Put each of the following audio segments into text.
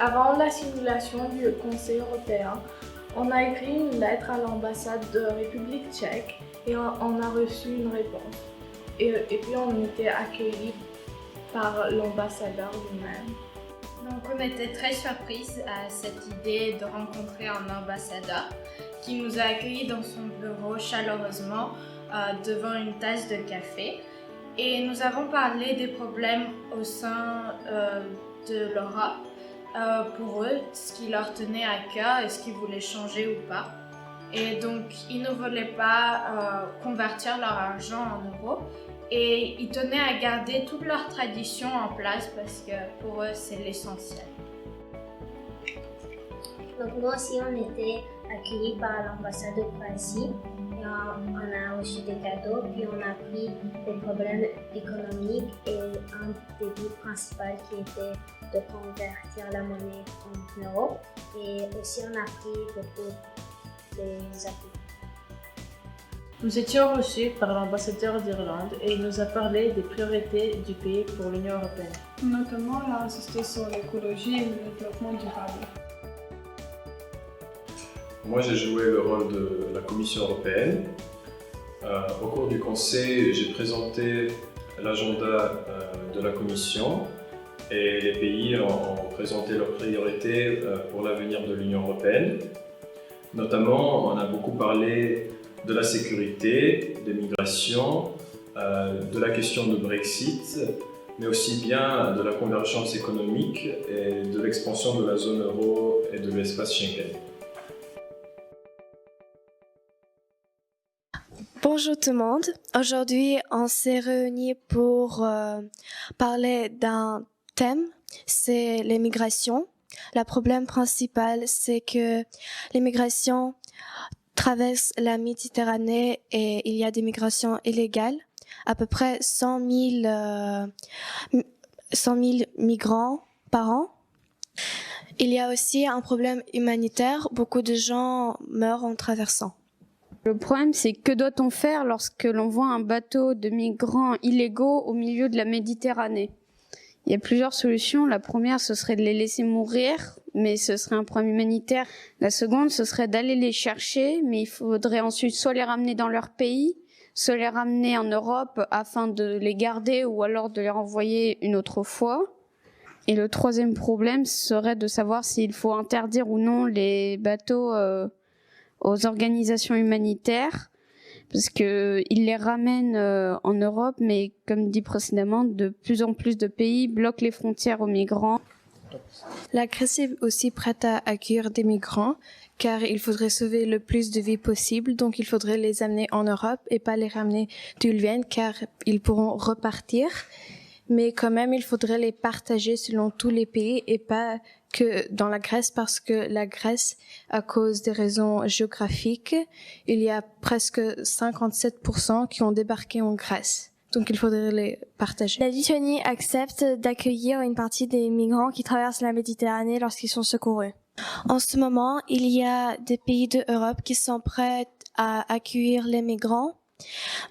Avant la simulation du Conseil européen, on a écrit une lettre à l'ambassade de République tchèque et on a reçu une réponse. Et puis on était accueillis par l'ambassadeur lui-même. Donc on était très surprises à cette idée de rencontrer un ambassadeur qui nous a accueillis dans son bureau chaleureusement devant une tasse de café. Et nous avons parlé des problèmes au sein de l'Europe pour eux, ce qui leur tenait à cœur et ce qu'ils voulaient changer ou pas. Et donc ils ne voulaient pas convertir leur argent en euros. Et ils tenaient à garder toutes leurs traditions en place parce que pour eux, c'est l'essentiel. Donc nous aussi, on était accueillis par l'ambassade de Croatie. Et on a reçu des cadeaux, puis on a appris des problèmes économiques et un des buts principaux qui était de convertir la monnaie en euros. Et aussi, on a appris beaucoup des appuis. Nous étions reçus par l'ambassadeur d'Irlande et il nous a parlé des priorités du pays pour l'Union européenne. Notamment, il a insisté sur l'écologie et le développement durable. Moi, j'ai joué le rôle de la Commission européenne. Au cours du Conseil, j'ai présenté l'agenda de la Commission et les pays ont présenté leurs priorités pour l'avenir de l'Union européenne. Notamment, on a beaucoup parlé de la sécurité, des migrations, de la question du Brexit, mais aussi bien de la convergence économique et de l'expansion de la zone euro et de l'espace Schengen. Bonjour tout le monde. Aujourd'hui, on s'est réunis pour parler d'un thème, c'est les migrations. Le problème principal, c'est que les migrations traversent la Méditerranée et il y a des migrations illégales. À peu près 100 000 migrants par an. Il y a aussi un problème humanitaire. Beaucoup de gens meurent en traversant. Le problème, c'est que doit-on faire lorsque l'on voit un bateau de migrants illégaux au milieu de la Méditerranée ? Il y a plusieurs solutions. La première, ce serait de les laisser mourir, mais ce serait un problème humanitaire. La seconde, ce serait d'aller les chercher, mais il faudrait ensuite soit les ramener dans leur pays, soit les ramener en Europe afin de les garder ou alors de les renvoyer une autre fois. Et le troisième problème serait de savoir s'il faut interdire ou non les bateaux aux organisations humanitaires, parce que ils les ramènent en Europe, mais comme dit précédemment, de plus en plus de pays bloquent les frontières aux migrants. La Grèce est aussi prête à accueillir des migrants, car il faudrait sauver le plus de vies possible, donc il faudrait les amener en Europe et pas les ramener d'où ils viennent, car ils pourront repartir. Mais quand même, il faudrait les partager selon tous les pays et pas que dans la Grèce, parce que la Grèce, à cause des raisons géographiques, il y a presque 57% qui ont débarqué en Grèce. Donc il faudrait les partager. La Lituanie accepte d'accueillir une partie des migrants qui traversent la Méditerranée lorsqu'ils sont secourus. En ce moment, il y a des pays d'Europe qui sont prêts à accueillir les migrants,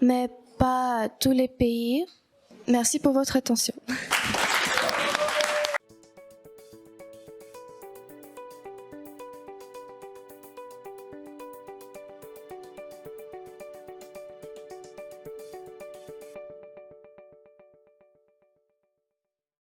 mais pas tous les pays. Merci pour votre attention.